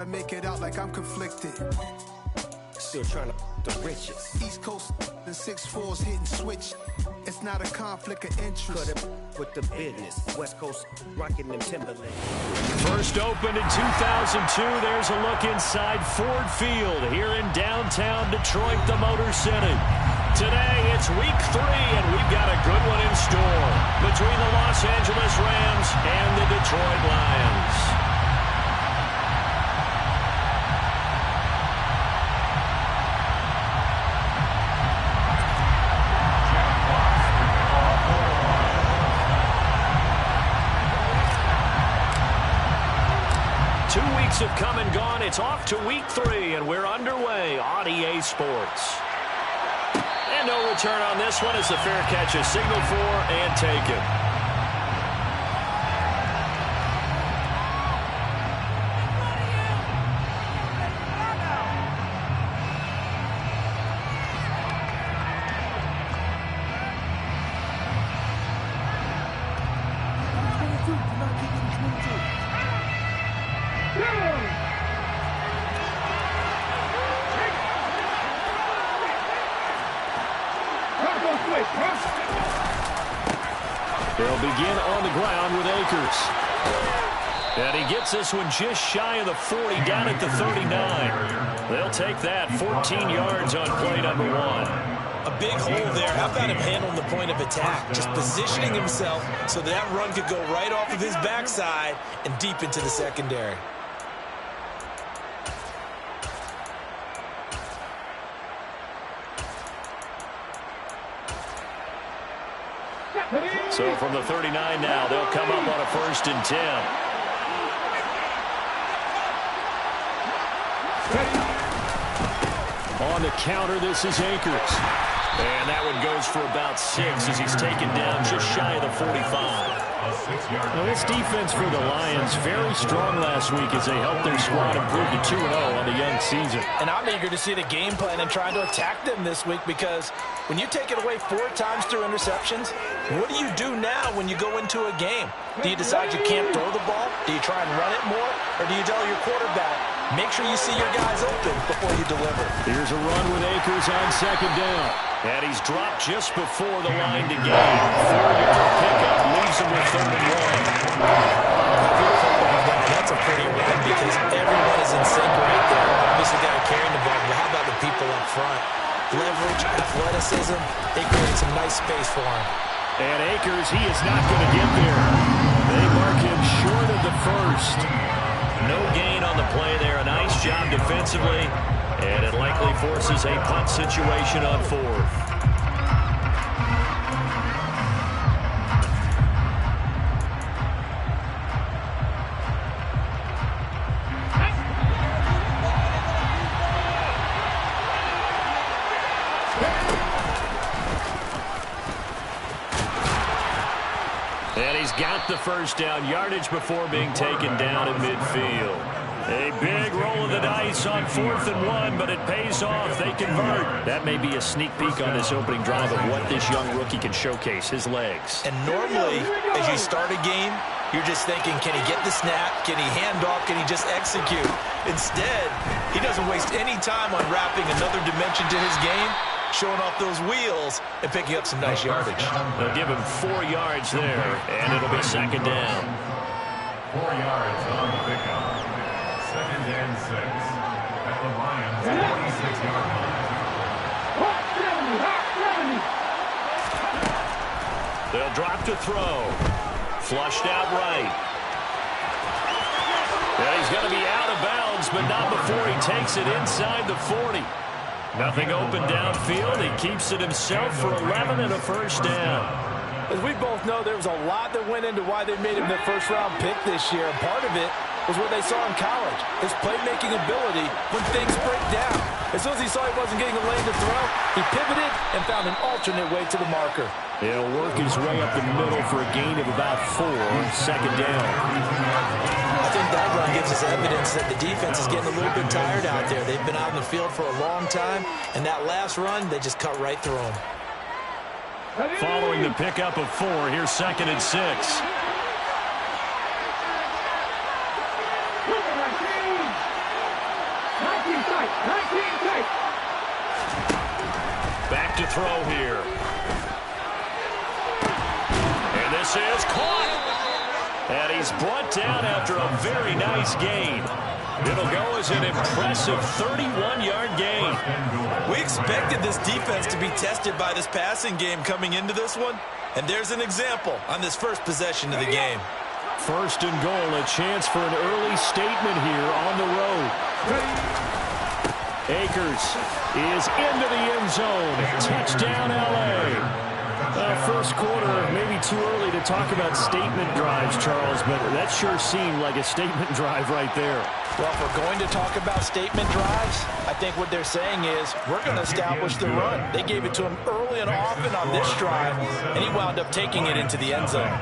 I make it out like I'm conflicted. Still trying to the riches. East Coast and 6'4s hitting switch. It's not a conflict of interest. Cut it with the business. West Coast rocking them Timberland. First opened in 2002. There's a look inside Ford Field here in downtown Detroit, the Motor City. Today it's week 3, and we've got a good one in store between the Los Angeles Rams and the Detroit Lions. Have come and gone. It's off to week 3, and we're underway on EA Sports. And no return on this one as the fair catch is signaled for and taken. They'll begin on the ground with Akers. And he gets this one just shy of the 40, down at the 39. They'll take that 14 yards on play number 1. A big hole there. How about him handling the point of attack? Just positioning himself so that run could go right off of his backside and deep into the secondary. So from the 39 now, they'll come up on a 1st and 10. On the counter, this is Akers. And that one goes for about 6 as he's taken down just shy of the 45. Now this defense for the Lions, very strong last week as they helped their squad improve to 2-0 on the young season. And I'm eager to see the game plan and trying to attack them this week, because when you take it away 4 times through interceptions, what do you do now when you go into a game? Do you decide you can't throw the ball? Do you try and run it more? Or do you tell your quarterback, make sure you see your guys open before you deliver? Here's a run with Akers on 2nd down. And he's dropped just before the line to gain. 4-yard pickup leaves him with 3rd and 1. That's a pretty run because everyone is in sync right there. Obviously got to carry the ball, but how about the people up front? Leverage, athleticism, they create some nice space for him. And Akers, he is not going to get there. They mark him short of the 1st. No gain on the play there. A nice job defensively. And it likely forces a punt situation on 4th. And he's got the 1st down, yardage before being taken down in midfield. A big roll of the dice on 4th and 1, but it pays off. They convert. That may be a sneak peek on this opening drive of what this young rookie can showcase, his legs. And normally, as you start a game, you're just thinking, can he get the snap? Can he hand off? Can he just execute? Instead, he doesn't waste any time on wrapping another dimension to his game, showing off those wheels and picking up some nice yardage. They'll give him 4 yards there, and it'll be 2nd down. 4 yards on the pickup. 2nd and 6 at the Lions 46-yard line. They'll drop to throw. Flushed out right. And he's going to be out of bounds, but not before he takes it inside the 40. Nothing open downfield. He keeps it himself for 11 and a 1st down. As we both know, there was a lot that went into why they made him their 1st-round pick this year. And part of it was what they saw in college, his playmaking ability when things break down. As soon as he saw he wasn't getting a lane to throw, he pivoted and found an alternate way to the marker. He'll work his way up the middle for a gain of about 4, 2nd down. I think that run gives us evidence that the defense is getting a little bit tired out there. They've been out in the field for a long time, and that last run, they just cut right through them. Following the pickup of 4, here's 2nd and 6. Back to throw here. And this is caught. And he's brought down after a very nice gain. It'll go as an impressive 31-yard gain. We expected this defense to be tested by this passing game coming into this one. And there's an example on this first possession of the game. First and goal, a chance for an early statement here on the road. Akers is into the end zone. Touchdown, L.A. First quarter, maybe too early to talk about statement drives, Charles, but that sure seemed like a statement drive right there. Well, if we're going to talk about statement drives, I think what they're saying is we're going to establish the run. They gave it to him early and often on this drive, and he wound up taking it into the end zone.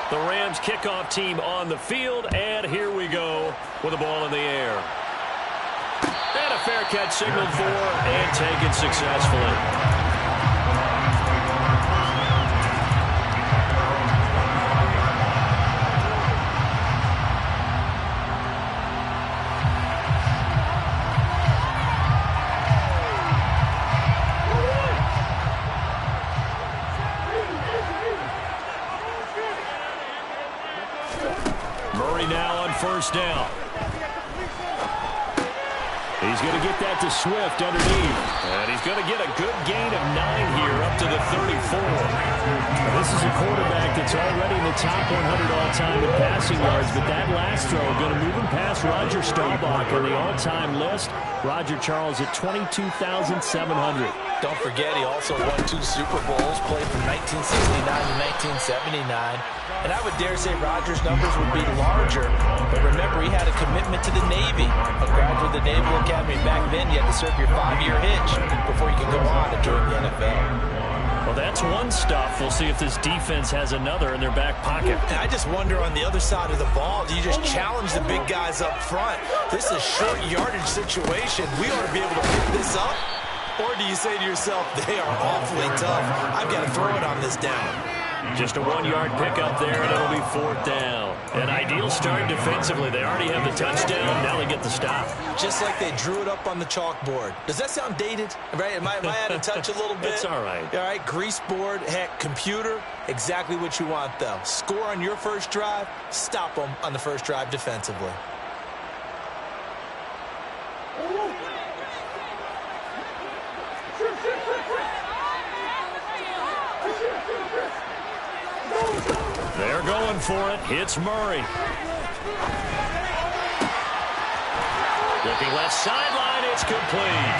The Rams kickoff team on the field, and here we go with the ball in the air. And a fair catch signaled for and taken successfully. First down. He's going to get that to Swift underneath. And he's going to get a good gain of 9 here up to the 34. This is a quarterback that's already in the top 100 all-time in passing yards, but that last throw going to move him past Roger Staubach on the all-time list. Roger Charles at 22,700. Don't forget, he also won 2 Super Bowls, played from 1969 to 1979. And I would dare say Rodgers' numbers would be larger. But remember, he had a commitment to the Navy. A graduate of the Naval Academy. Back then, you had to serve your 5-year hitch before you could go on to join the NFL. Well, that's one stuff. We'll see if this defense has another in their back pocket. And I just wonder on the other side of the ball, do you just challenge the big guys up front? This is a short yardage situation. We ought to be able to pick this up. Or do you say to yourself, they are awfully tough. I've got to throw it on this down. Just a 1-yard pickup there, and it'll be 4th down. An ideal start defensively. They already have the touchdown. Now they get the stop. Just like they drew it up on the chalkboard. Does that sound dated? Right? Am I out of touch a little bit? It's all right. All right, grease board, heck, computer, exactly what you want, though. Score on your first drive, stop them on the first drive defensively. They're going for it. It's Murray. Looking left sideline. It's complete.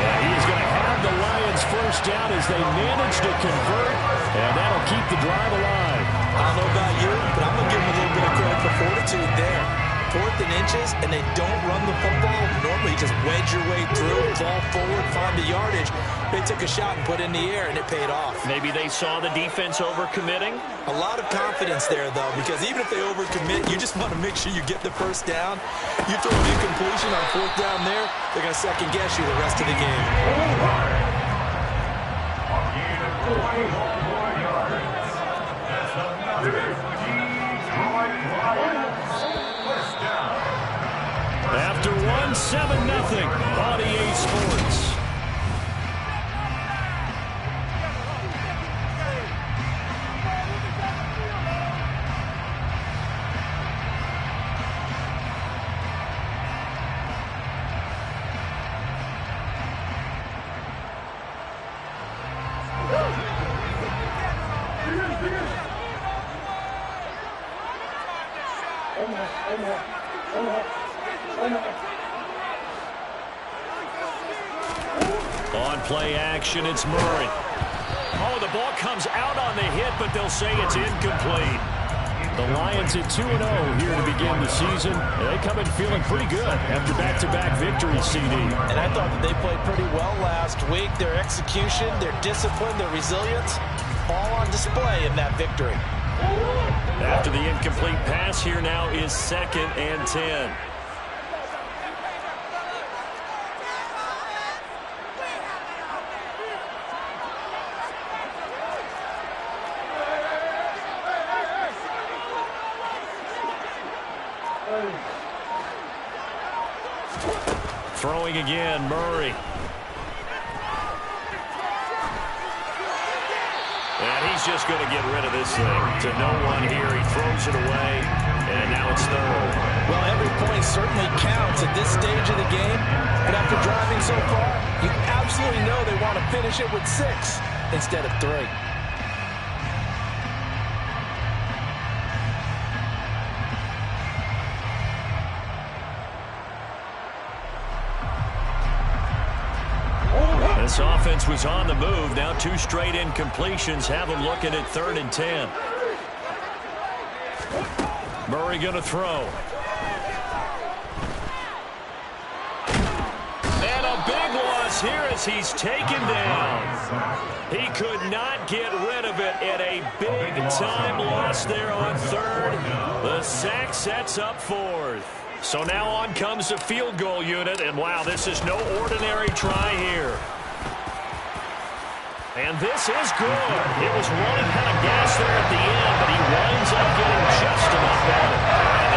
And he's going to have the Lions first down as they manage to convert. And that'll keep the drive alive. I don't know about you, but I'm going to give them a little bit of credit for fortitude there. 4th and inches, and they don't run the football. Normally, you just wedge your way through, fall forward, find the yardage. They took a shot and put it in the air, and it paid off. Maybe they saw the defense overcommitting. A lot of confidence there, though, because even if they overcommit, you just want to make sure you get the first down. You throw an incompletion on 4th down there, they're going to second-guess you the rest of the game. After 1-7-0 on EA Sports. On play action, it's Murray. Oh, the ball comes out on the hit, but they'll say it's incomplete. The Lions at 2-0 here to begin the season. They come in feeling pretty good after back-to-back victories, CD. And I thought that they played pretty well last week. Their execution, their discipline, their resilience, all on display in that victory. After the incomplete pass, here now is 2nd and 10. Throwing again, Murray. And he's just going to get rid of this thing. To no one here. He throws it away, and now it's third. Well, every point certainly counts at this stage of the game. But after driving so far, you absolutely know they want to finish it with 6 instead of 3. This offense was on the move. Now 2 straight incompletions have them looking at 3rd and 10. Murray going to throw. And a big loss here as he's taken down. He could not get rid of it at a big-time loss there on 3rd. The sack sets up 4th. So now on comes the field goal unit, and wow, this is no ordinary try here. And this is good. It was running kind of gas there at the end, but he winds up getting just enough on it.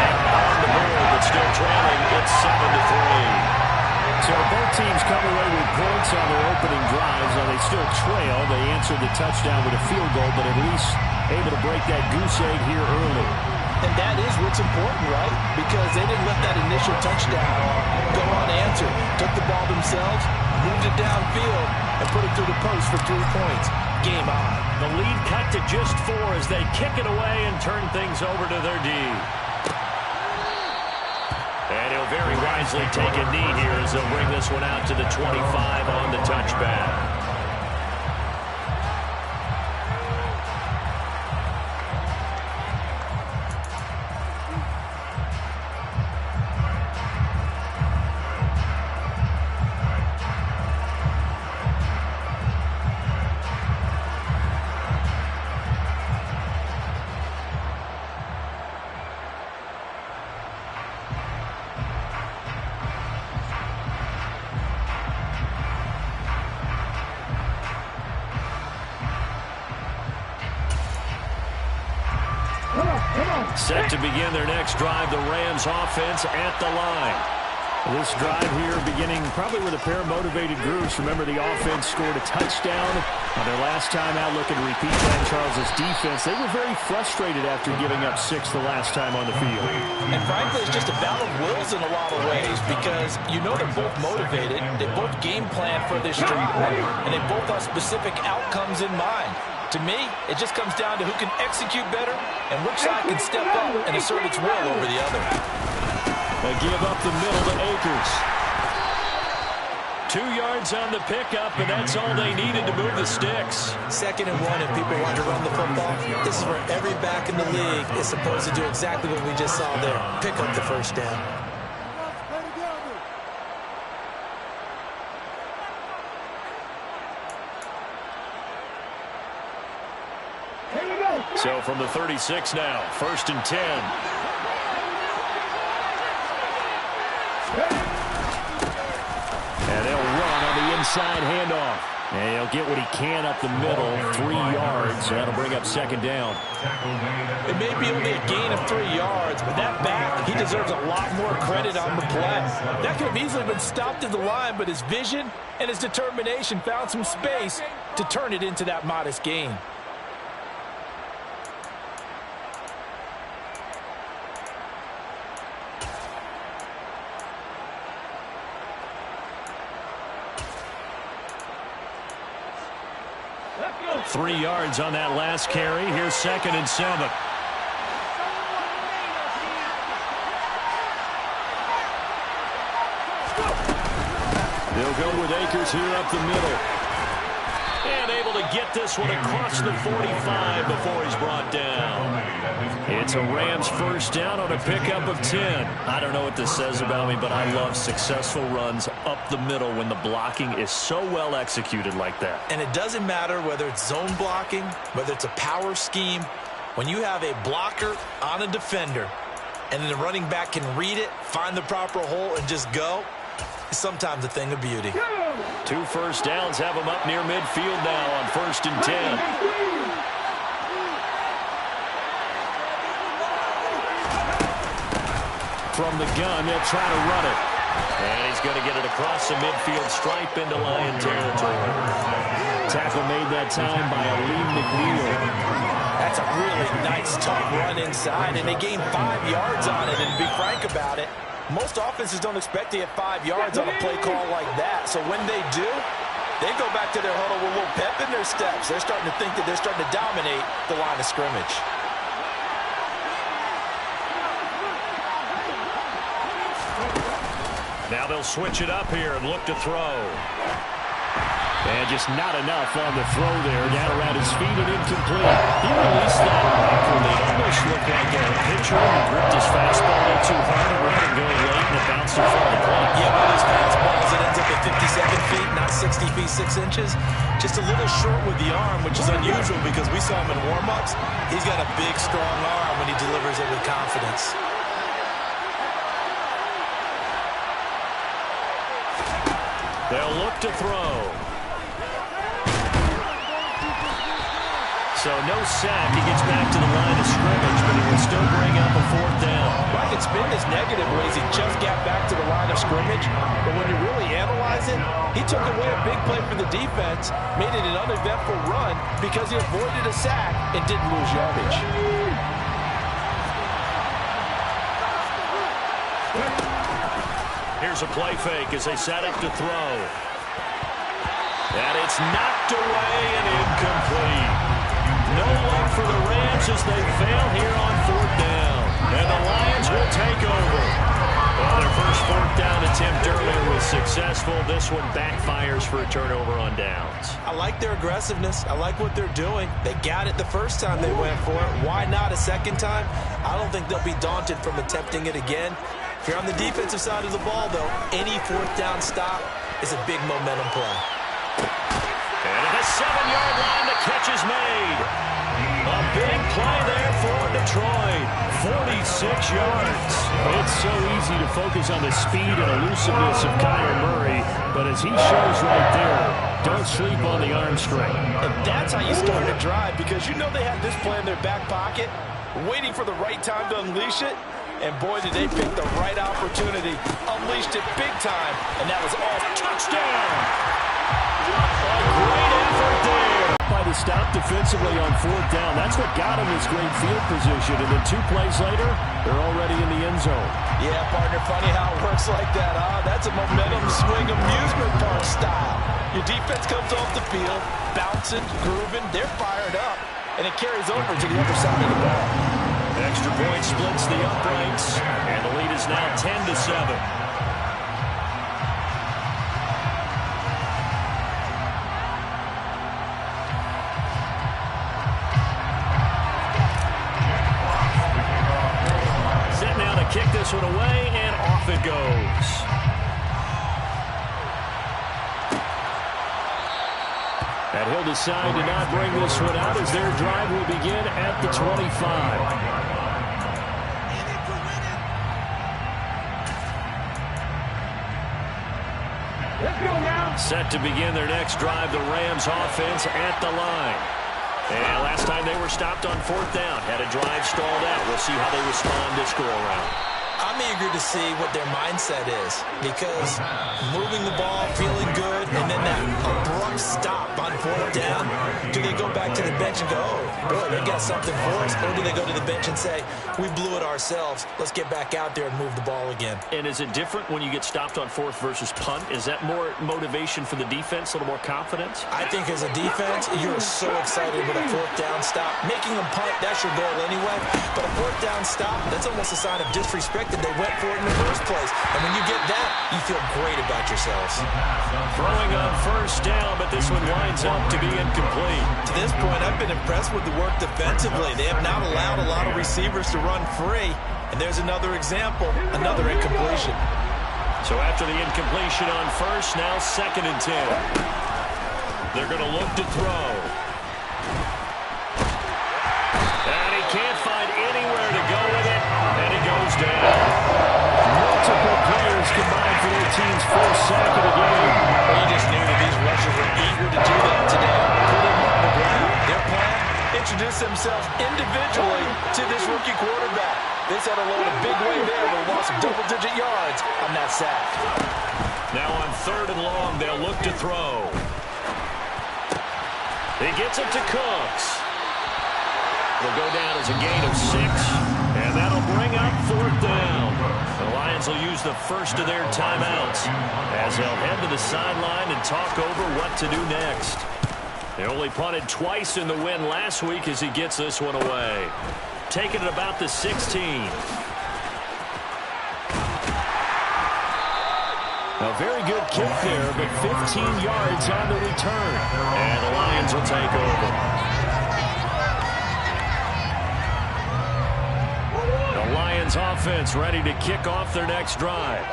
And on the board, but still trailing. It's 7-3. So both teams come away with points on their opening drives. Now they still trail. They answered the touchdown with a field goal, but at least able to break that goose egg here early. And that is what's important, right? Because they didn't let that initial touchdown go unanswered. Took the ball themselves, moved it downfield, and put it through the post for 3 points. Game on. The lead cut to just 4 as they kick it away and turn things over to their D. And he'll very wisely take a knee here as they'll bring this one out to the 25 on the touchback. Set to begin their next drive, the Rams offense at the line. This drive here beginning probably with a pair of motivated groups. Remember, the offense scored a touchdown on their last time out, looking to repeat that. Charles' defense, they were very frustrated after giving up 6 the last time on the field. And frankly, it's just a battle of wills in a lot of ways because you know they're both motivated. They both game plan for this streak, and they both have specific outcomes in mind. To me, it just comes down to who can execute better and which side can step up and assert its will over the other. They give up the middle to Akers. 2 yards on the pickup, and that's all they needed to move the sticks. 2nd and 1, and people want to run the football. This is where every back in the league is supposed to do exactly what we just saw there. Pick up the first down. So from the 36 now, 1st and 10. And they'll run on the inside handoff. And he'll get what he can up the middle, 3 yards. That'll bring up 2nd down. It may be only a gain of 3 yards, but that back, he deserves a lot more credit on the play. That could have easily been stopped at the line, but his vision and his determination found some space to turn it into that modest gain. Three yards on that last carry. Here's 2nd and 7. They'll go with Akers here up the middle. And able to get this one across the 45 before he's brought down. It's a Rams first down on a pickup of 10. I don't know what this says about me, but I love successful runs up the middle when the blocking is so well executed like that. And it doesn't matter whether it's zone blocking, whether it's a power scheme. When you have a blocker on a defender and then the running back can read it, find the proper hole, and just go, it's sometimes a thing of beauty. 2 first downs have them up near midfield now on 1st and 10. From the gun, they'll try to run it. And he's going to get it across the midfield stripe into Lion territory. Tackle made that time by Aleem McNeil. That's a really nice, tough run inside, and they gained 5 yards on it. And to be frank about it, most offenses don't expect to get 5 yards on a play call like that. So when they do, they go back to their huddle with a little pep in their steps. They're starting to think that they're starting to dominate the line of scrimmage. Now they'll switch it up here and look to throw. And just not enough on the throw there. Down around his feet and incomplete. He released that awkwardly. It almost looked like a pitcher who gripped his fastball a little too hard and let it go late, and it bounced in front of the plate. Yeah, one of those fastballs that ends up at 57 feet, not 60 feet, 6 inches. Just a little short with the arm, which is unusual because we saw him in warm-ups. He's got a big, strong arm when he delivers it with confidence. They'll look to throw. So no sack. He gets back to the line of scrimmage, but he will still bring up a 4th down. I can spin this negative ways. He just got back to the line of scrimmage, but when you really analyze it, he took away a big play for the defense, made it an uneventful run because he avoided a sack and didn't lose yardage. Here's a play fake as they set up to throw. And it's knocked away and incomplete. No luck for the Rams as they fail here on 4th down. And the Lions will take over. Well, their first 4th down attempt earlier was successful. This one backfires for a turnover on downs. I like their aggressiveness. I like what they're doing. They got it the first time they went for it. Why not a second time? I don't think they'll be daunted from attempting it again. If you're on the defensive side of the ball, though, any 4th down stop is a big momentum play. And at the 7-yard line, the catch is made. A big play there for Detroit. 46 yards. It's so easy to focus on the speed and elusiveness of Kyler Murray, but as he shows right there, don't sleep on the arm strength. And that's how you start a drive, because you know they had this play in their back pocket, waiting for the right time to unleash it. And boy, did they pick the right opportunity. Unleashed it big time, and that was all touchdown. A great effort there. By the stop defensively on 4th down. That's what got him his great field position. And then 2 plays later, they're already in the end zone. Yeah, partner, funny how it works like that, huh? That's a momentum swing amusement park style. Your defense comes off the field, bouncing, grooving, they're fired up, and it carries over to the other side of the ball. Extra point splits the uprights, and the lead is now 10-7. Set now to kick this one away, and off it goes. And he'll decide to not bring this one out as their drive will begin at the 25. Set to begin their next drive, the Rams offense at the line. And last time they were stopped on 4th down, had a drive stalled out. We'll see how they respond this go-around. I'm eager to see what their mindset is, because moving the ball, feeling good, and then that abrupt stop on 4th down, do they go back to the bench and go, oh, boy, they got something for us, or do they go to the bench and say, we blew it ourselves, let's get back out there and move the ball again? And is it different when you get stopped on 4th versus punt? Is that more motivation for the defense, a little more confidence? I think as a defense, you're so excited with a 4th down stop. Making them punt, that's your goal anyway, but a 4th down stop, that's almost a sign of disrespect that they went for it in the first place. And when you get that, you feel great about yourselves. Throwing on 1st down, but this one winds up to be incomplete. To this point, I've been impressed with the work defensively. They have not allowed a lot of receivers to run free. And there's another example, another incompletion. So after the incompletion on 1st, now 2nd and 10. They're going to look to throw. And he can't find anywhere to go with it. And he goes down. Multiple players combined for their team's 1st sack of the game. Well, you just knew that these rushers were eager to do that today. Put him on the ground. Their plan, introduce themselves individually to this rookie quarterback. They set a load a big way there, but lost double-digit yards on that sack. Now on 3rd and long, they'll look to throw. He gets it to Cooks. They'll go down as a gain of 6, and that'll bring up 4th down. The Lions will use the first of their timeouts as they'll head to the sideline and talk over what to do next. They only punted twice in the win last week as he gets this one away. Taking it about the 16. A very good kick there, but 15 yards on the return. And the Lions will take over. The Lions offense ready to kick off their next drive.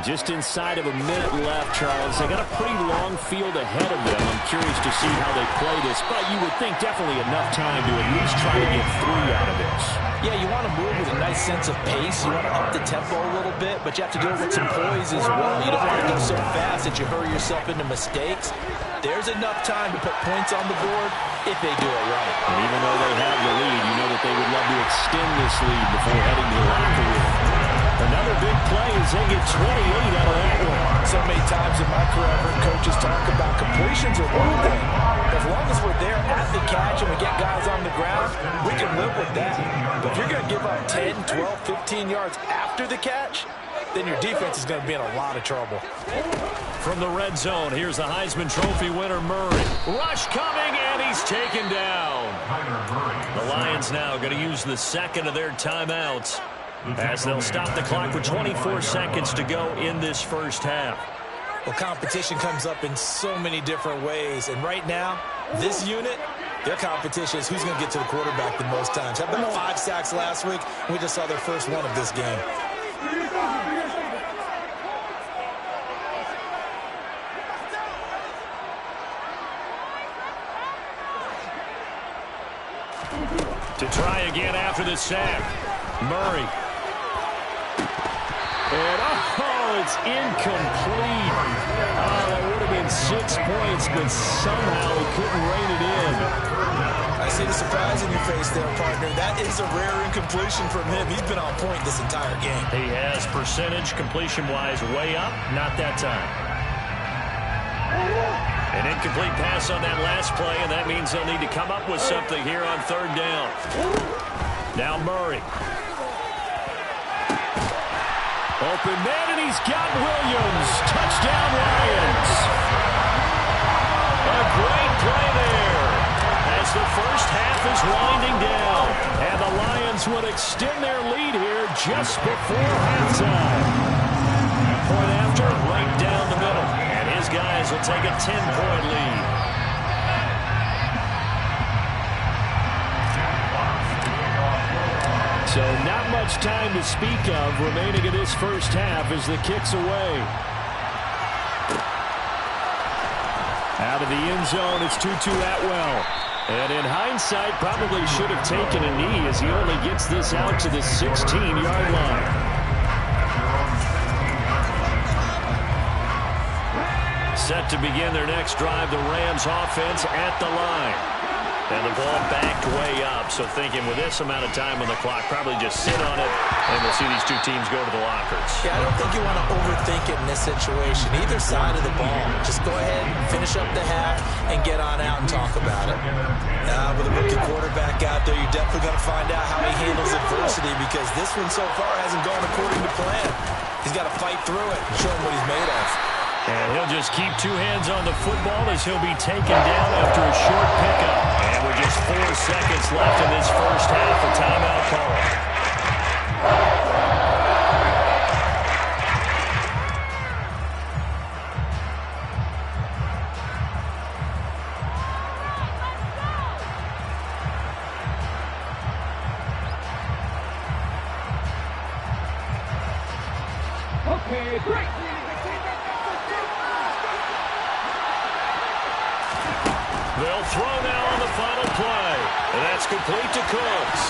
Just inside of a minute left, Charles. They got a pretty long field ahead of them. I'm curious to see how they play this, but you would think definitely enough time to at least try to get 3 out of this. Yeah, you want to move with a nice sense of pace. You want to up the tempo a little bit, but you have to do it with some poise as well. You don't want to go so fast that you hurry yourself into mistakes. There's enough time to put points on the board if they do it right. And even though they have the lead, you know that they would love to extend this lead before heading to the locker room. Another big play as they get 28 out of that one. So many times in my career, I've heard coaches talk about completions are one thing. As long as we're there at the catch and we get guys on the ground, we can live with that. But if you're going to give up 10, 12, 15 yards after the catch, then your defense is going to be in a lot of trouble. From the red zone, here's the Heisman Trophy winner, Murray. Rush coming, and he's taken down. The Lions now going to use the second of their timeouts as they'll stop the clock with 24 seconds to go in this first half. Well, competition comes up in so many different ways. And right now, this unit, their competition is who's going to get to the quarterback the most times. Had about 5 sacks last week. We just saw their first one of this game. To try again after the sack, Murray. And, it's incomplete. That would have been 6 points, but somehow he couldn't rein it in. I see the surprise in your face there, partner. That is a rare incompletion from him. He's been on point this entire game. He has percentage completion-wise way up, not that time. An incomplete pass on that last play, and that means they'll need to come up with something here on 3rd down. Now Murray. Open man, and he's got Williams. Touchdown, Lions. A great play there as the first half is winding down. And the Lions would extend their lead here just before halftime. Point after, right down the middle. And his guys will take a 10-point lead. So not much time to speak of remaining in this first half as the kick's away. Out of the end zone, it's Tutu Atwell. And in hindsight, probably should have taken a knee as he only gets this out to the 16-yard line. Set to begin their next drive, the Rams offense at the line. And the ball backed way up, so thinking with this amount of time on the clock, probably just sit on it, and we'll see these two teams go to the lockers. Yeah, I don't think you want to overthink it in this situation. Either side of the ball, just go ahead, finish up the half, and get on out and talk about it. With a rookie quarterback out there, you're definitely going to find out how he handles adversity because this one so far hasn't gone according to plan. He's got to fight through it and show him what he's made of. And he'll just keep 2 hands on the football as he'll be taken down after a short pickup. And with just 4 seconds left in this first half, a timeout call. Okay, break. They'll throw now on the final play. And that's complete to Cooks.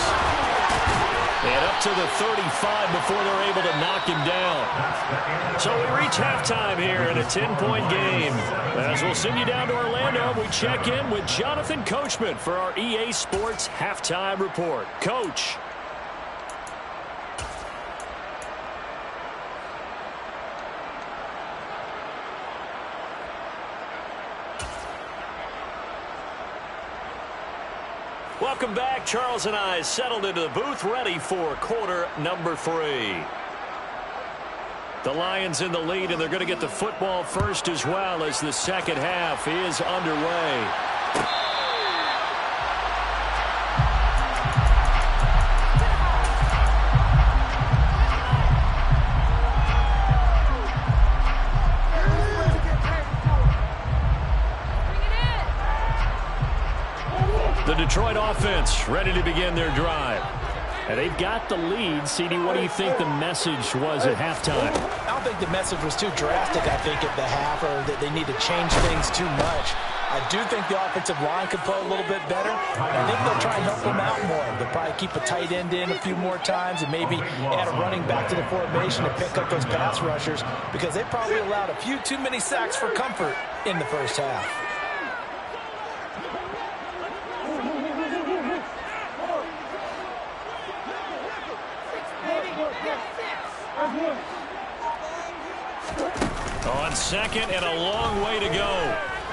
And up to the 35 before they're able to knock him down. So we reach halftime here in a 10-point game. As we'll send you down to Orlando, we check in with Jonathan Coachman for our EA Sports Halftime Report. Coach. Welcome back. Charles and I settled into the booth, ready for quarter number 3. The Lions in the lead, and they're going to get the football first as well as the second half is underway. The Detroit offense ready to begin their drive. And they've got the lead. CD, what do you think the message was at halftime? I don't think the message was too drastic, I think, at the half, or that they need to change things too much. I do think the offensive line could play a little bit better. I think they'll try and help them out more. They'll probably keep a tight end in a few more times and maybe add a running back to the formation to pick up those pass rushers, because they probably allowed a few too many sacks for comfort in the first half. On second and a long way to go.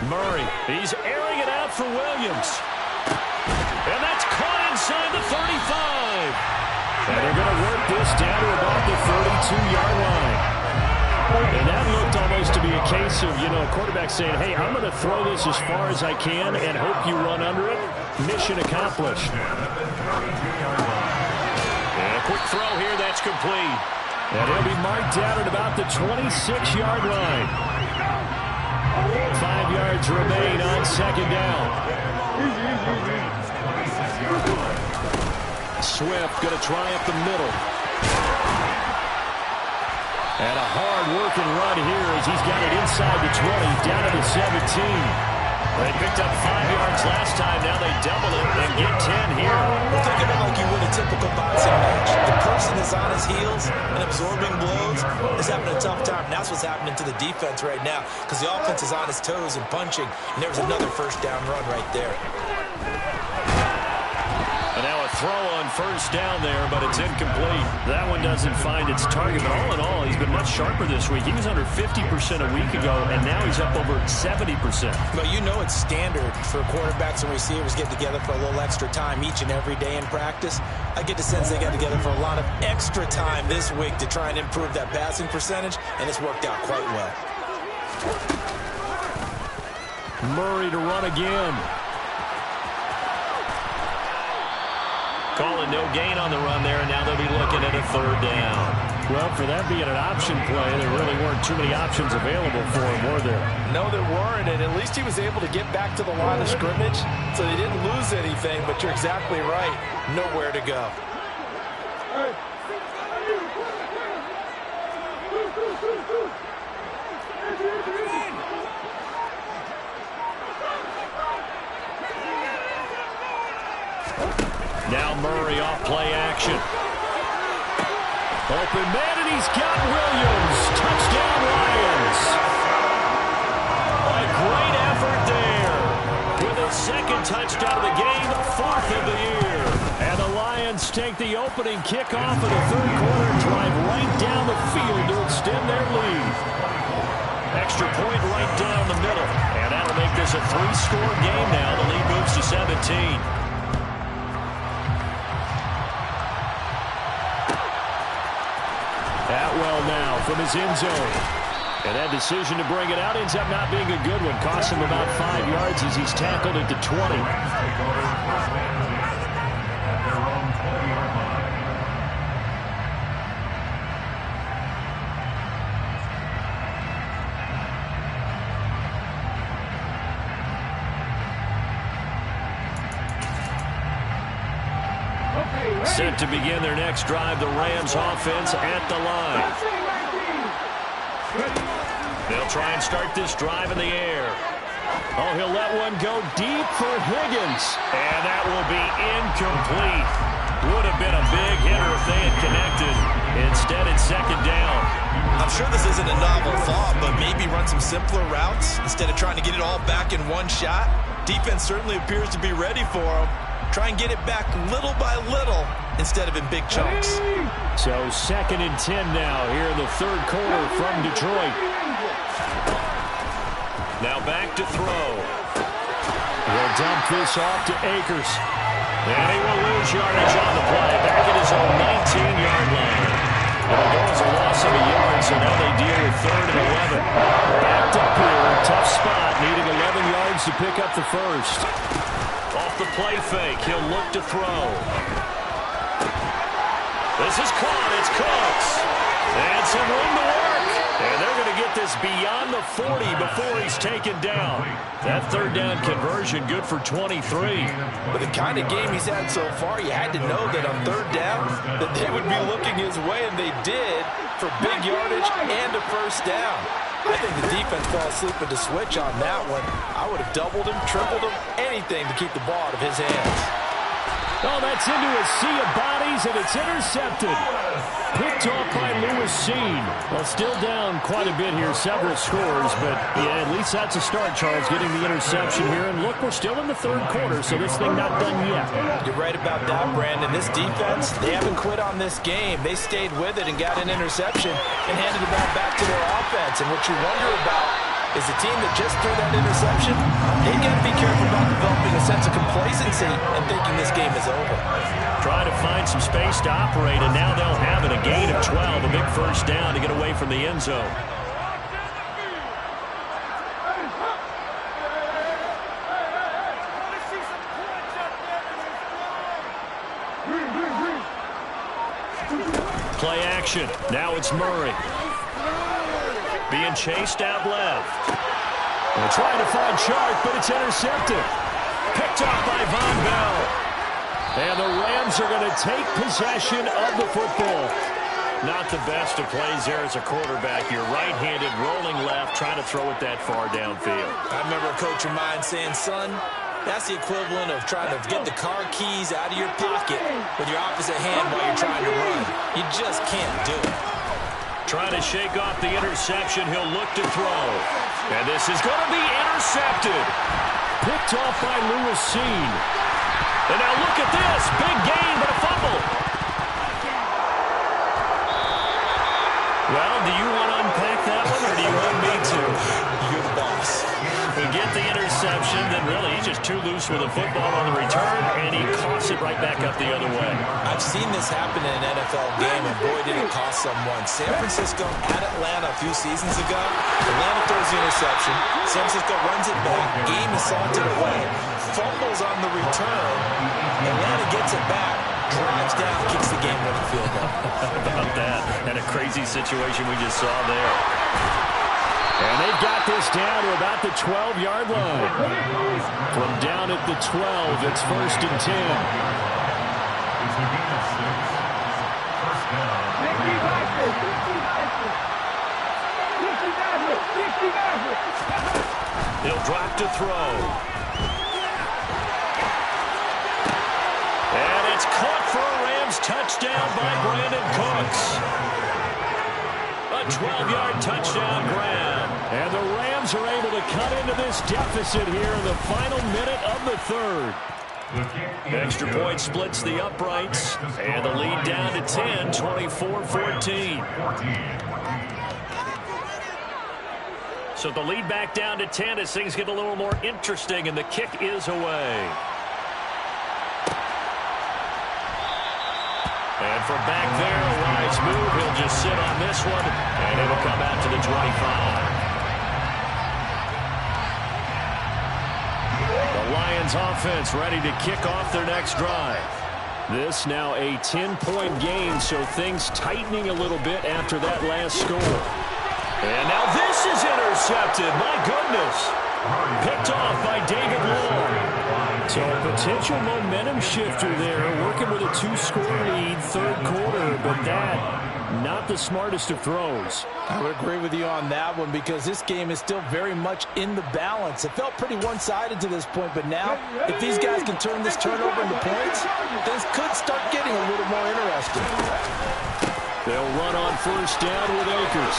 Murray, he's airing it out for Williams. And that's caught inside the 35. And they're going to work this down to about the 32-yard line. And that looked almost to be a case of, a quarterback saying, hey, I'm going to throw this as far as I can and hope you run under it. Mission accomplished. And a quick throw here, that's complete. And he'll be marked down at about the 26-yard line. 5 yards remain on second down. Swift going to try up the middle. And a hard-working run here as he's got it inside the 20, down to the 17. They picked up 5 yards last time. Now they double it and get 10 here. Well, think of it like you would a typical boxing match. The person is on his heels and absorbing blows is having a tough time. And that's what's happening to the defense right now, because the offense is on his toes and punching. And there's another first down run right there. And now a throw on first down there, but it's incomplete. That one doesn't find its target. But all in all, he's been much sharper this week. He was under 50% a week ago, and now he's up over 70%. But it's standard for quarterbacks and receivers get together for a little extra time each and every day in practice. I get the sense they got together for a lot of extra time this week to try and improve that passing percentage, and it's worked out quite well. Murray to run again. Calling no gain on the run there, and now they'll be looking at a third down. Well, for that being an option play, there really weren't too many options available for him, were there? No, there weren't, and at least he was able to get back to the line of scrimmage, so they didn't lose anything, but you're exactly right. Nowhere to go. Now Murray off play action. Open man, and he's got Williams. Touchdown, Lions. A great effort there. With his second touchdown of the game, fourth of the year. And the Lions take the opening kickoff of the third quarter and drive right down the field to extend their lead. Extra point right down the middle. And that'll make this a 3-score game now. The lead moves to 17. Atwell now from his end zone. And that decision to bring it out ends up not being a good one. Costs him about 5 yards as he's tackled at the 20. Set to begin their next drive, the Rams offense at the line. They'll try and start this drive in the air. Oh, he'll let one go deep for Higgins. And that will be incomplete. Would have been a big hitter if they had connected. Instead, it's second down. I'm sure this isn't a novel thought, but maybe run some simpler routes instead of trying to get it all back in one shot. Defense certainly appears to be ready for him. Try and get it back little by little instead of in big chunks. So 2nd and 10 now here in the third quarter from Detroit. Now back to throw. He'll dump this off to Akers. And he will lose yardage on the play. Back at his own 19-yard line. It'll go as a loss of a yard, so now they deal with 3rd and 11. Backed up here, tough spot, needing 11 yards to pick up the first. Off the play fake, he'll look to throw. This is caught, it's Cooks. And some room to work. And they're going to get this beyond the 40 before he's taken down. That 3rd down conversion good for 23. With the kind of game he's had so far, you had to know that on 3rd down that they would be looking his way, and they did for big yardage and a first down. I think the defense fell asleep with the switch on that one. I would have doubled him, tripled him, anything to keep the ball out of his hands. Oh, that's into a sea of bodies, and it's intercepted. Picked off by Lewis Cine. Well, still down quite a bit here, several scores, but yeah, at least that's a start, Charles, getting the interception here. And look, we're still in the 3rd quarter, so this thing not done yet. You're right about that, Brandon. This defense, they haven't quit on this game. They stayed with it and got an interception and handed the ball back to their offense. And what you wonder about is the team that just threw that interception, they got to be careful about developing a sense of complacency and thinking this game is over. Trying to find some space to operate, and now they'll have it. A gain of 12, a big first down to get away from the end zone. Play action. Now it's Murray. Being chased out left. They're trying to find Chark, but it's intercepted. Picked off by Von Bell. And the Rams are going to take possession of the football. Not the best of plays there as a quarterback. You're right-handed, rolling left, trying to throw it that far downfield. I remember a coach of mine saying, son, that's the equivalent of trying to get the car keys out of your pocket with your opposite hand while you're trying to run. You just can't do it. Trying to shake off the interception. He'll look to throw. And this is going to be intercepted. Picked off by Lewis Cine. And now look at this. Big gain, but a fumble. Well, do you want to unpack that one, or do you want me to? You're the boss. We get the interception, then really he's just too loose with the football on the return, and he coughs it right back up the other way. I've seen this happen in an NFL game, and boy, did it cost someone. San Francisco at Atlanta a few seasons ago. Atlanta throws the interception. San Francisco runs it back. Game is salted away. Fumbles on the return. Atlanta gets it back. Drives down, kicks the game-winning field goal. About that. And a crazy situation we just saw there. And they've got this down to about the 12-yard line. From down at the 12, it's 1st and 10. He'll drop to throw. And it's caught for a Rams touchdown by Brandon Cooks. A 12-yard touchdown grab. And the Rams are able to cut into this deficit here in the final minute of the 3rd. Extra point splits the uprights. And the lead down to 10, 24-14. So the lead back down to 10 as things get a little more interesting, and the kick is away. And from back there, a wise move. He'll just sit on this one, and it'll come out to the 25. The Lions offense ready to kick off their next drive. This now a 10-point game, so things tightening a little bit after that last score. And now this is intercepted. My goodness. Picked off by David Long. So a potential momentum shifter there, working with a 2-score lead, 3rd quarter, but that not the smartest of throws. I would agree with you on that one because this game is still very much in the balance. It felt pretty one-sided to this point, but now if these guys can turn this turnover into points, things could start getting a little more interesting. They'll run on 1st down with Akers.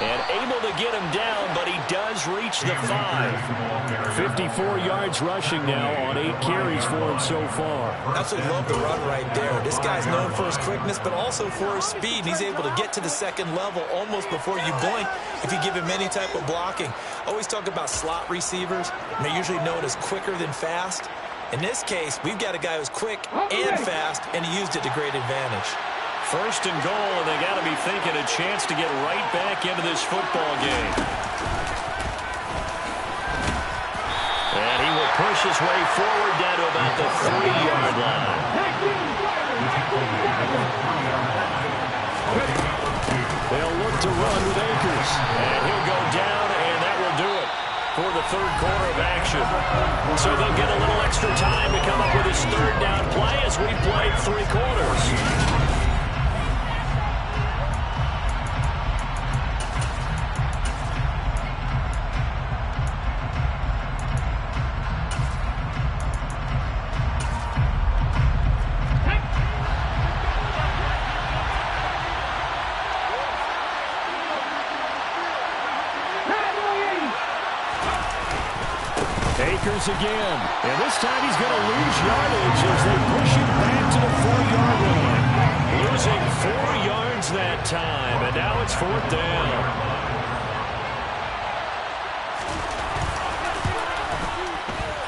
And able to get him down, but he does reach the 5. 54 yards rushing now on 8 carries for him so far. Absolutely love the run right there. This guy's known for his quickness, but also for his speed. He's able to get to the 2nd level almost before you blink if you give him any type of blocking. Always talk about slot receivers, and they're usually known as quicker than fast. In this case, we've got a guy who's quick and fast, and he used it to great advantage. First and goal, and they got to be thinking a chance to get right back into this football game. And he will push his way forward down to about the 3-yard line. They'll look to run with Akers. And he'll go down, and that will do it for the third quarter of action. So they'll get a little extra time to come up with his third down play as we played 3 quarters. Akers again, and this time he's going to lose yardage as they push him back to the 4-yard line. Losing 4 yards that time, and now it's 4th down.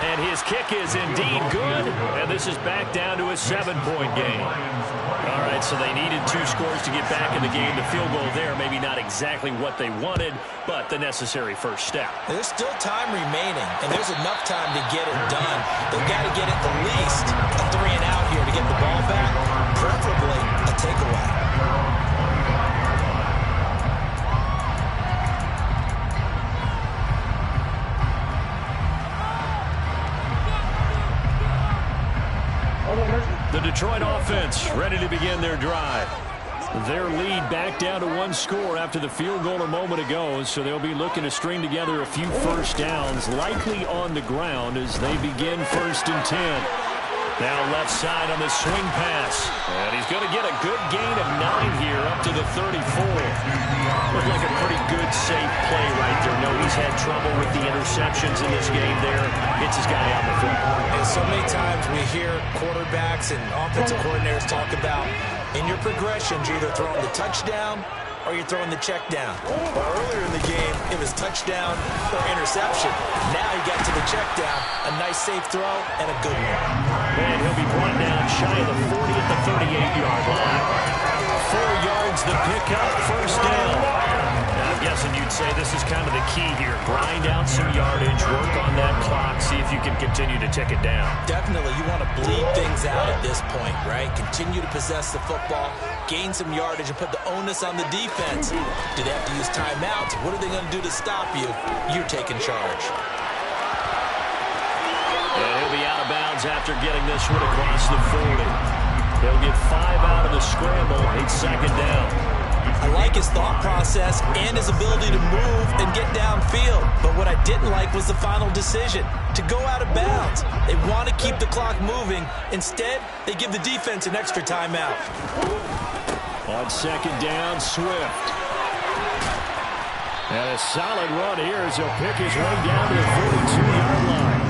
And his kick is indeed good, and this is back down to a 7-point game. All right, so they needed 2 scores to get back in the game. The field goal there, maybe not exactly what they wanted, but the necessary first step. There's still time remaining, and there's enough time to get it done. They've got to get at least a 3-and-out here to get the ball back, preferably a takeaway. The Detroit offense ready to begin their drive. Their lead back down to 1 score after the field goal a moment ago, so they'll be looking to string together a few first downs, likely on the ground as they begin 1st and 10. Now left side on the swing pass, and he's going to get a good gain of 9 here up to the 34. Looked like a pretty good, safe play right there. No, he's had trouble with the interceptions in this game there. Gets his guy out the front. And so many times we hear quarterbacks and offensive coordinators talk about in your progressions, you're either throwing the touchdown or you're throwing the check down. Well, earlier in the game, it was touchdown or interception. Now you got to the check down, a nice safe throw, and a good one. And he'll be brought down shy of the 40 at the 38-yard line. 4 yards the pickup, first down. Now, I'm guessing you'd say this is kind of the key here. Grind out some yardage, work on that clock, see if you can continue to tick it down. Definitely, you want to bleed things out at this point, right? Continue to possess the football, gain some yardage, and put the onus on the defense. Do they have to use timeouts? What are they going to do to stop you? You're taking charge. And he'll be out of bounds after getting this one across the 40. He'll get 5 out of the scramble. It's 2nd down. I like his thought process and his ability to move and get downfield. But what I didn't like was the final decision, to go out of bounds. They want to keep the clock moving. Instead, they give the defense an extra timeout. On 2nd down, Swift. And a solid run here as he'll pick his way down to the 42-yard line.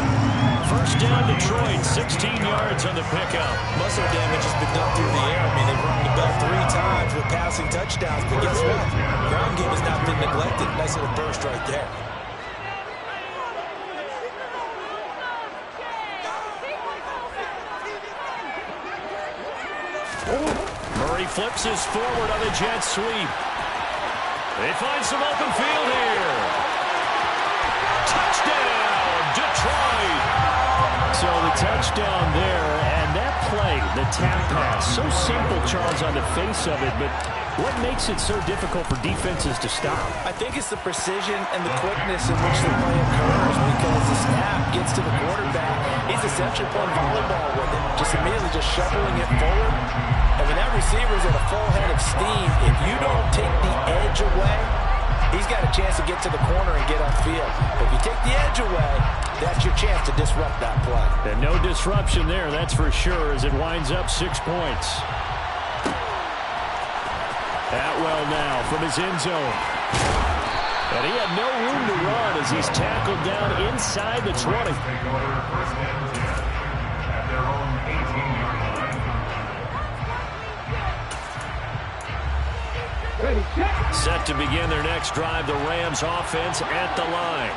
First down, Detroit, 16 yards on the pickup. Muscle damage has been done through the air. I mean, they've rung the bell 3 times with passing touchdowns, but guess what? Ground game has not been neglected. Nice little burst right there. Murray flips his forward on the jet sweep. They find some open field here. Touchdown, Detroit! So the touchdown there, and that play, the tap pass, so simple, Charles, on the face of it, but what makes it so difficult for defenses to stop? I think it's the precision and the quickness in which the play occurs, because the snap gets to the quarterback. He's essentially playing volleyball with it, just immediately just shoveling it forward. And when that receiver's at a full head of steam, if you don't take the edge away, he's got a chance to get to the corner and get upfield. But if you take the edge away, that's your chance to disrupt that play. And no disruption there, that's for sure, as it winds up 6 points. Atwell now from his end zone. And he had no room to run as he's tackled down inside the 20. Take order, 1st and 10 at their own 18-yard line. Set to begin their next drive, the Rams offense at the line.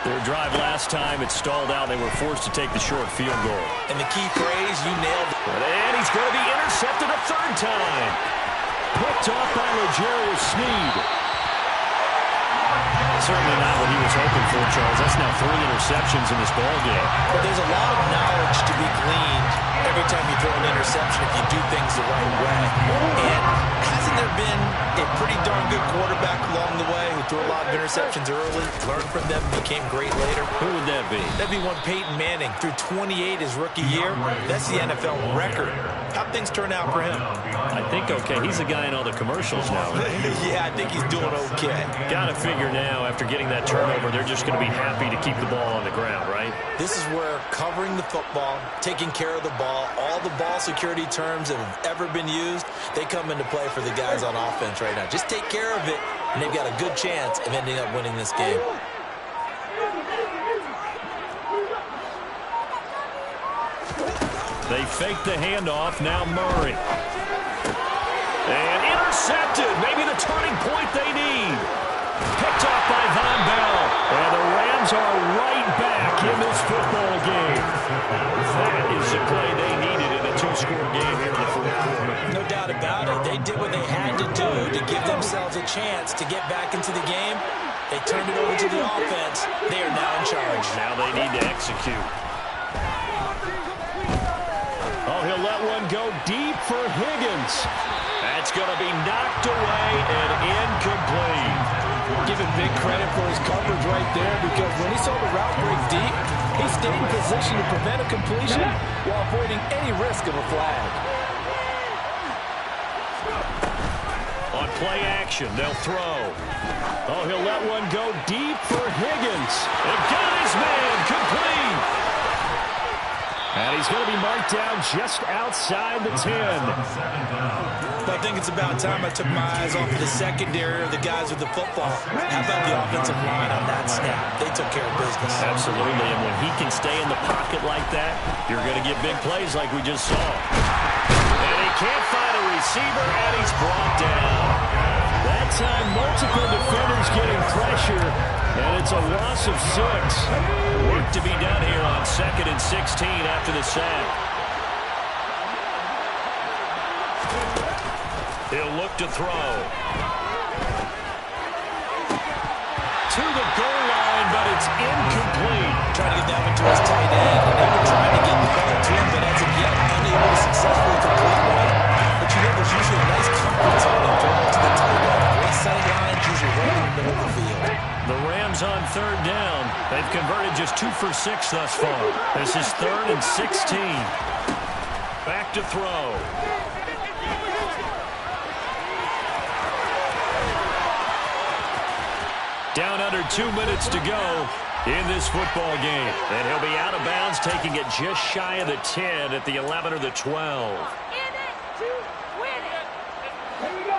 Their drive last time, it stalled out. They were forced to take the short field goal. And the key phrase, you nailed it. And he's going to be intercepted a third time. Picked off by L'Jarius Sneed. Certainly not what he was hoping for, Charles. That's now 3 interceptions in this ball game. But there's a lot of knowledge to be gleaned every time you throw an interception if you do things the right way. And hasn't there been a pretty darn good quarterback along the way who threw a lot of interceptions early, learned from them, became great later? Who would that be? That'd be one Peyton Manning. Threw 28 his rookie year. That's the NFL record. How'd things turn out for him? I think okay. He's a guy in all the commercials now, right? Yeah, I think he's doing okay. Got to figure now, after getting that turnover, they're just going to be happy to keep the ball on the ground, right? This is where covering the football, taking care of the ball, all the ball security terms that have ever been used, they come into play for the guys on offense right now. Just take care of it, and they've got a good chance of ending up winning this game. They fake the handoff. Now Murray. And intercepted. Maybe the turning point they need. Picked off by Von Bell. And the Rams are right back in this football game. That is the play they needed in a 2-score game here in the fourth quarter. No doubt about it. They did what they had to do to give themselves a chance to get back into the game. They turned it over to the offense. They are now in charge. Now they need to execute. Oh, he'll let one go deep for Higgins. That's going to be knocked away and incomplete. Give him big credit for his coverage right there, because when he saw the route break deep, he stayed in position to prevent a completion while avoiding any risk of a flag. On play action, they'll throw. Oh, he'll let one go deep for Higgins. And got his man complete. And he's going to be marked down just outside the 10. I think it's about time I took my eyes off of the secondary or the guys with the football. How about the offensive line on that snap? They took care of business. Absolutely, and when he can stay in the pocket like that, you're going to get big plays like we just saw. And he can't find a receiver, and he's brought down. That time, multiple defenders getting pressure, and it's a loss of 6. Work to be done here on 2nd and 16 after the sack. He'll look to throw. To the goal line, but it's incomplete. Trying to get that one to his tight end, and they were trying to get the ball to him, but as of yet, unable to successfully complete one. But you know, there's usually a nice comfort zone in throwing to the tight end. Right sideline, usually right in the middle of the field. The Rams on 3rd down. They've converted just 2 for 6 thus far. This is 3rd and 16. Back to throw. Down under 2 minutes to go in this football game. And he'll be out of bounds, taking it just shy of the 10 at the 11 or the 12. In it to win it. Here we go.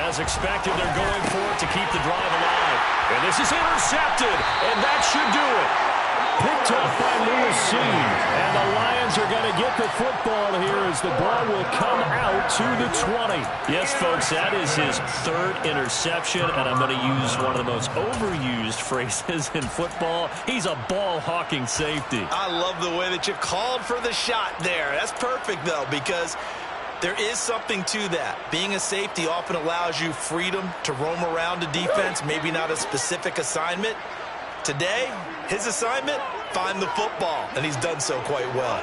As expected, they're going for it to keep the drive alive. And this is intercepted, and that should do it. Picked off by Lewis Cine. And the Lions are going to get the football here as the ball will come out to the 20. Yes, folks, that is his 3rd interception, and I'm going to use one of the most overused phrases in football. He's a ball-hawking safety. I love the way that you called for the shot there. That's perfect, though, because there is something to that. Being a safety often allows you freedom to roam around a defense, maybe not a specific assignment. Today, his assignment, find the football, and he's done so quite well.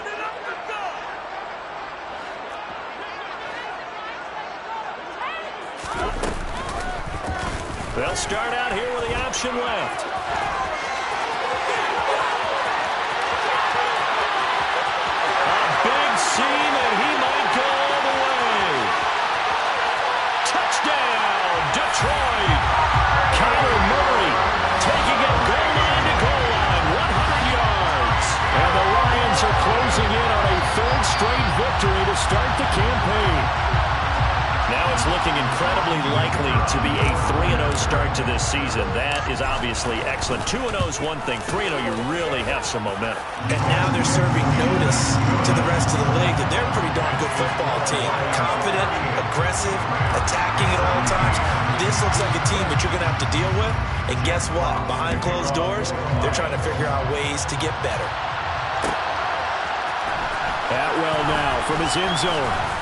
They'll start out here with the option left. A big seam, and he might go all the way. Touchdown, Detroit. Kyler Murray taking it goal line to goal line, 100 yards. And the Lions are closing in on a 3rd straight victory to start the campaign. Now it's looking incredible incredibly likely to be a 3-0 start to this season. That is obviously excellent. 2-0 is one thing. 3-0, you really have some momentum. And now they're serving notice to the rest of the league that they're a pretty darn good football team. Confident, aggressive, attacking at all times. This looks like a team that you're going to have to deal with. And guess what? Behind closed doors, they're trying to figure out ways to get better. Atwell now from his end zone.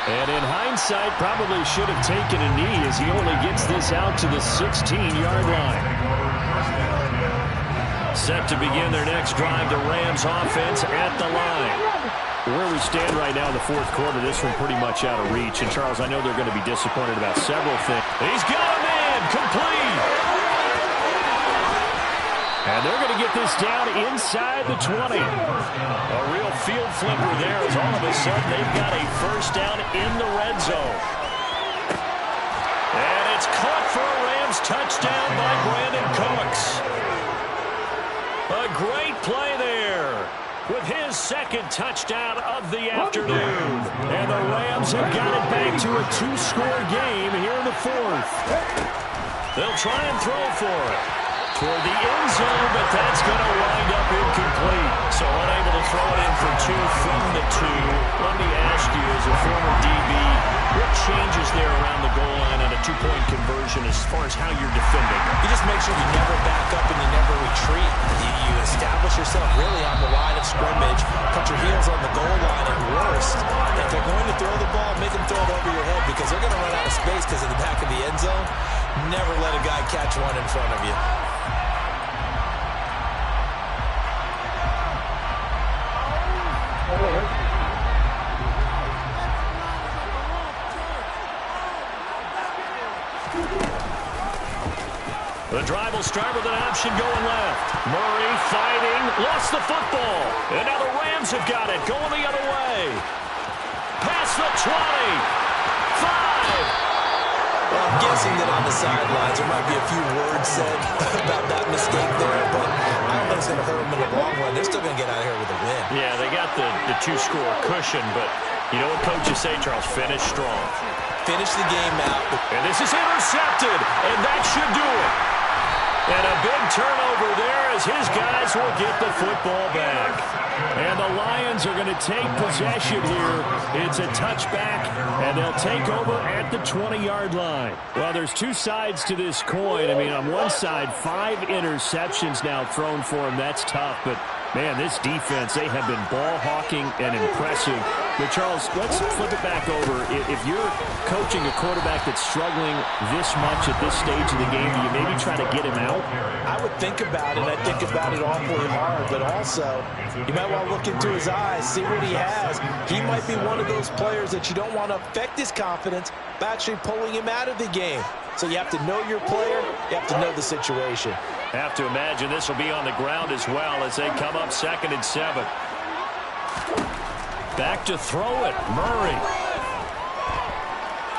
And in hindsight, probably should have taken a knee as he only gets this out to the 16-yard line. Set to begin their next drive, the Rams offense at the line. Where we stand right now in the fourth quarter, this one pretty much out of reach. And, Charles, I know they're going to be disappointed about several things. He's got a man, complete. And they're going to get this down inside the 20. A real field flipper there as all of a sudden they've got a first down in the red zone. And it's caught for a Rams touchdown by Brandon Cooks. A great play there with his second touchdown of the afternoon. And the Rams have got it back to a 2-score game here in the fourth. They'll try and throw for it toward the end zone, but that's going to wind up incomplete. So unable to throw it in for 2 from the 2. Let me ask you, as a former DB, what changes there around the goal line on a 2-point conversion as far as how you're defending? You just make sure you never back up and you never retreat. You establish yourself really on the line of scrimmage, put your heels on the goal line at worst. And if they're going to throw the ball, make them throw it over your head because they're going to run out of space because of the back of the end zone. Never let a guy catch one in front of you. The drive will start with an option going left. Murray fighting, lost the football. And now the Rams have got it, going the other way. Past the 20. 5. Well, I'm guessing that on the sidelines there might be a few words said about that mistake there, but I don't think it's going to hurt them in the long run. They're still going to get out of here with a win. Yeah, they got the 2-score cushion, but you know what coaches say, Charles? Finish strong. Finish the game out. And this is intercepted, and that should do it. And a big turnover there as his guys will get the football back. And the Lions are going to take possession here. It's a touchback, and they'll take over at the 20-yard line. Well, there's two sides to this coin. I mean, on one side, 5 interceptions now thrown for him. That's tough, but man, this defense, they have been ball hawking and impressive. But, Charles, let's flip it back over. If you're coaching a quarterback that's struggling this much at this stage of the game, do you maybe try to get him out? I would think about it. I think about it awfully hard. But also, you might want to look into his eyes, see what he has. He might be one of those players that you don't want to affect his confidence by actually pulling him out of the game. So you have to know your player. You have to know the situation. Have to imagine this will be on the ground as well as they come up 2nd and 7. Back to throw it. Murray.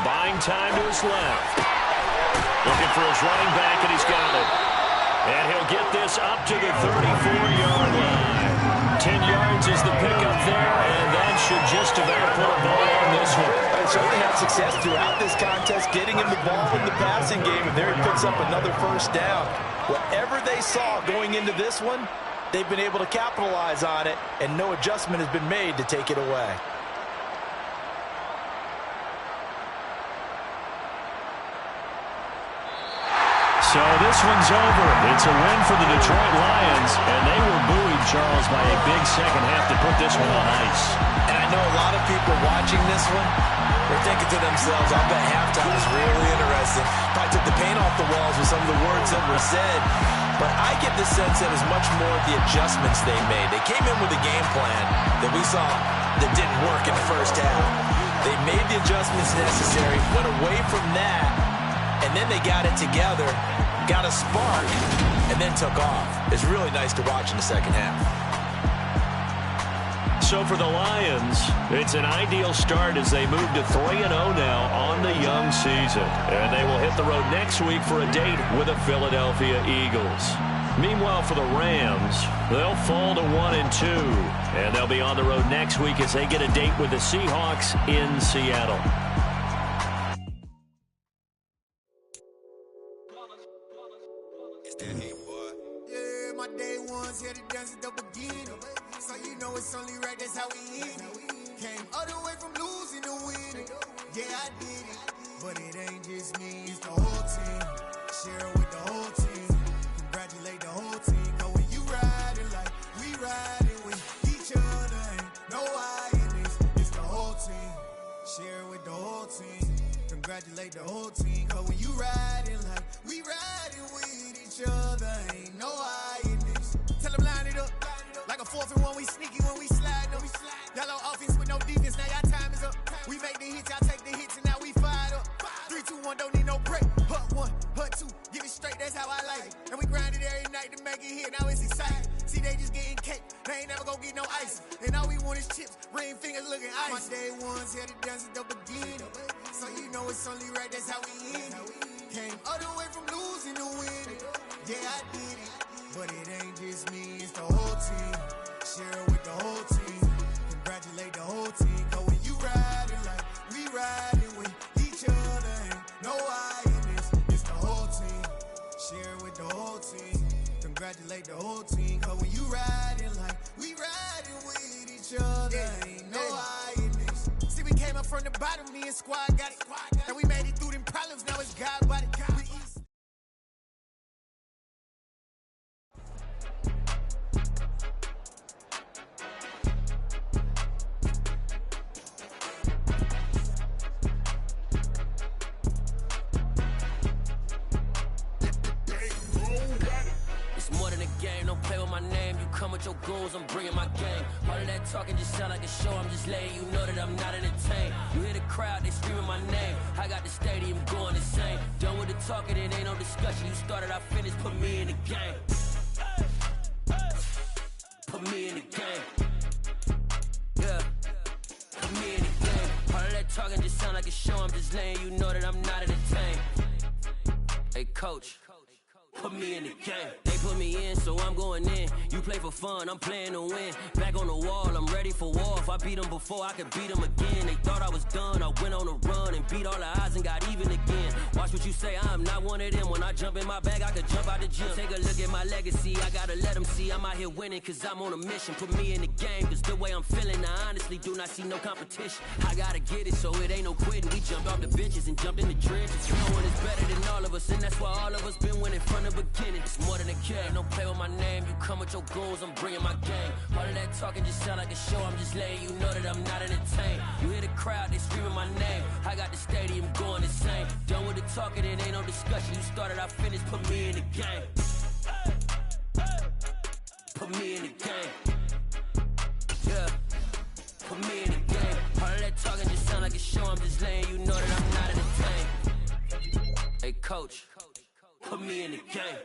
Buying time to his left. Looking for his running back, and he's got it. And he'll get this up to the 34-yard line. 10 yards is the pickup there, and that should just about put a ball on this one. They certainly had success throughout this contest, getting him the ball in the passing game, and there he picks up another first down. Whatever they saw going into this one, they've been able to capitalize on it, and no adjustment has been made to take it away. So this one's over. It's a win for the Detroit Lions, and they were buoyed, Charles, by a big second half to put this one on ice. And I know a lot of people watching this one, they're thinking to themselves, I bet halftime was really interesting. Probably took the paint off the walls with some of the words that were said. But I get the sense that it was much more the adjustments they made. They came in with a game plan that we saw that didn't work in the first half. They made the adjustments necessary, went away from that, and then they got it together, got a spark, and then took off. It's really nice to watch in the second half. So for the Lions, it's an ideal start as they move to 3-0 now on the young season. And they will hit the road next week for a date with the Philadelphia Eagles. Meanwhile, for the Rams, they'll fall to 1-2. And they'll be on the road next week as they get a date with the Seahawks in Seattle. ones here to dance at the beginning. So you know it's only right, that's how we end it. Came all the way from losing to winning. Yeah, I did it. But it ain't just me, it's the whole team. Share it with the whole team. Congratulate the whole team. Cause when you riding like we riding with each other, ain't no I in this. It's the whole team. Share it with the whole team. Congratulate the whole team. Cause when you riding like we riding with each other, ain't no I in this. Tell them line it up. Like a 4th and 1, we sneaky when we slide them. Yellow offense with no defense, now y'all time is up. We make the hits, y'all take the hits, and now we fired up. 3, 2, 1, don't need no break. Hut 1, hut 2, give it straight, that's how I like it. And we grind it every night to make it hit, now it's exciting. See, they just getting cake, they ain't never gonna get no ice. And all we want is chips, ring fingers looking ice. My day ones here to dance at the beginning. So you know it's only right, that's how we end it. Came all the way from losing to winning. Yeah, I did it. But it ain't just me, it's the whole team. Share it with the whole team. Congratulate the whole team. Cause when you riding like we riding with each other, ain't no I in this. It's the whole team. Share it with the whole team. Congratulate the whole team. Cause when you riding like we riding with each other, ain't no I in this. See, we came up from the bottom, me and squad got it. And we made it through them problems, now it's God body. We east. Come with your goons, I'm bringing my gang. All of that talking just sound like a show, I'm just letting you know that I'm not entertained. You hear the crowd, they screaming my name. I got the stadium going insane. Done with the talking, it ain't no discussion. You started, I finished, put me in the game. Put me in the game. Yeah, put me in the game. All of that talking just sound like a show, I'm just letting you know that I'm not entertained. Hey coach, put me in the game. They put me in, so I'm going in. You play for fun, I'm playing to win. Back on the wall, I'm ready for war. If I beat them before, I could beat them again. They thought I was done, I went on a run and beat all the odds and got even again. Watch what you say, I'm not one of them. When I jump in my bag, I could jump out the gym. Take a look at my legacy, I gotta let them see I'm out here winning, cause I'm on a mission. Put me in the game, cause the way I'm feeling, I honestly do not see no competition. I gotta get it, so it ain't no quitting. We jumped off the benches and jumped in the trenches. No one is better than all of us, and that's why all of us been winning from the beginning. It's more than a game, don't play with my name. You come with your goons, I'm bringing my game. All of that talking just sound like a show, I'm just letting you know that I'm not entertained. You hear the crowd, they screaming my name. I got the stadium going insane. Done with the talking, it ain't no discussion. You started, I finished, put me in the game. Put me in the game. Yeah, put me in the game. All of that talking just sound like a show, I'm just letting you know that I'm not entertained. Hey coach, put me in the game.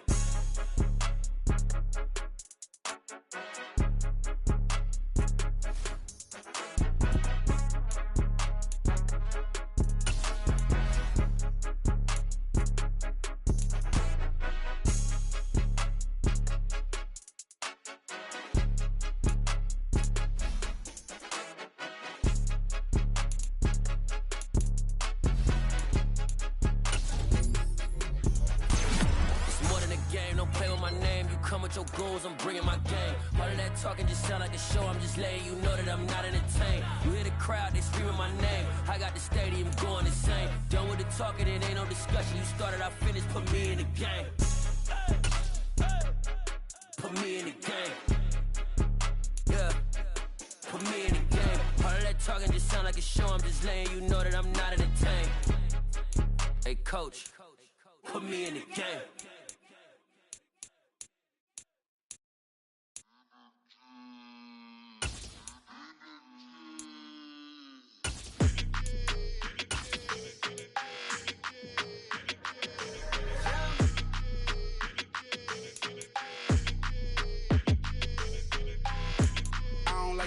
Your goals, I'm bringing my game. All of that talking just sound like a show, I'm just letting you know that I'm not entertained. You hear the crowd, they screaming my name. I got the stadium going insane. Done with the talking, it ain't no discussion. You started, I finished, put me in the game. Put me in the game. Yeah, put me in the game. All of that talking just sound like a show, I'm just letting you know that I'm not entertained. Hey coach, put me in the game.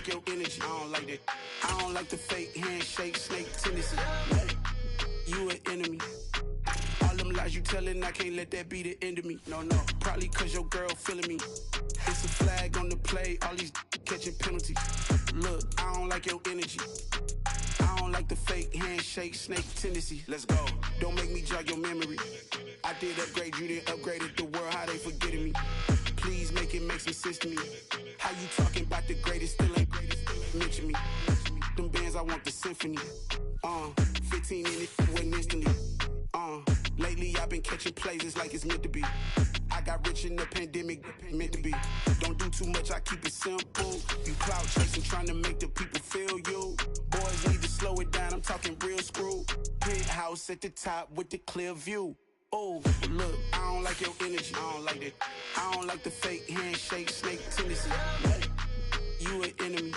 Your energy, I don't like that. I don't like the fake handshake, snake tendency. You an enemy. All them lies you telling, I can't let that be the end of me. No, probably cause your girl feeling me. It's a flag on the play, all these catching penalties. Look, I don't like your energy. I don't like the fake handshake, snake tendency. Let's go. Don't make me jog your memory. I did upgrade, you didn't upgrade it. The world, how they forgetting me. Please make it make some sense to me. How you talking about the greatest, still ain't mention me. Them bands, I want the symphony. 15 in it, wasn't instantly. Lately I've been catching plays, it's like it's meant to be. I got rich in the pandemic, meant to be. Don't do too much, I keep it simple. You clout chasing, trying to make the people feel you. Boys need to slow it down, I'm talking real screw. Penthouse at the top with the clear view. Oh, look, I don't like your energy, I don't like that. I don't like the fake handshake, snake tendency. You an enemy.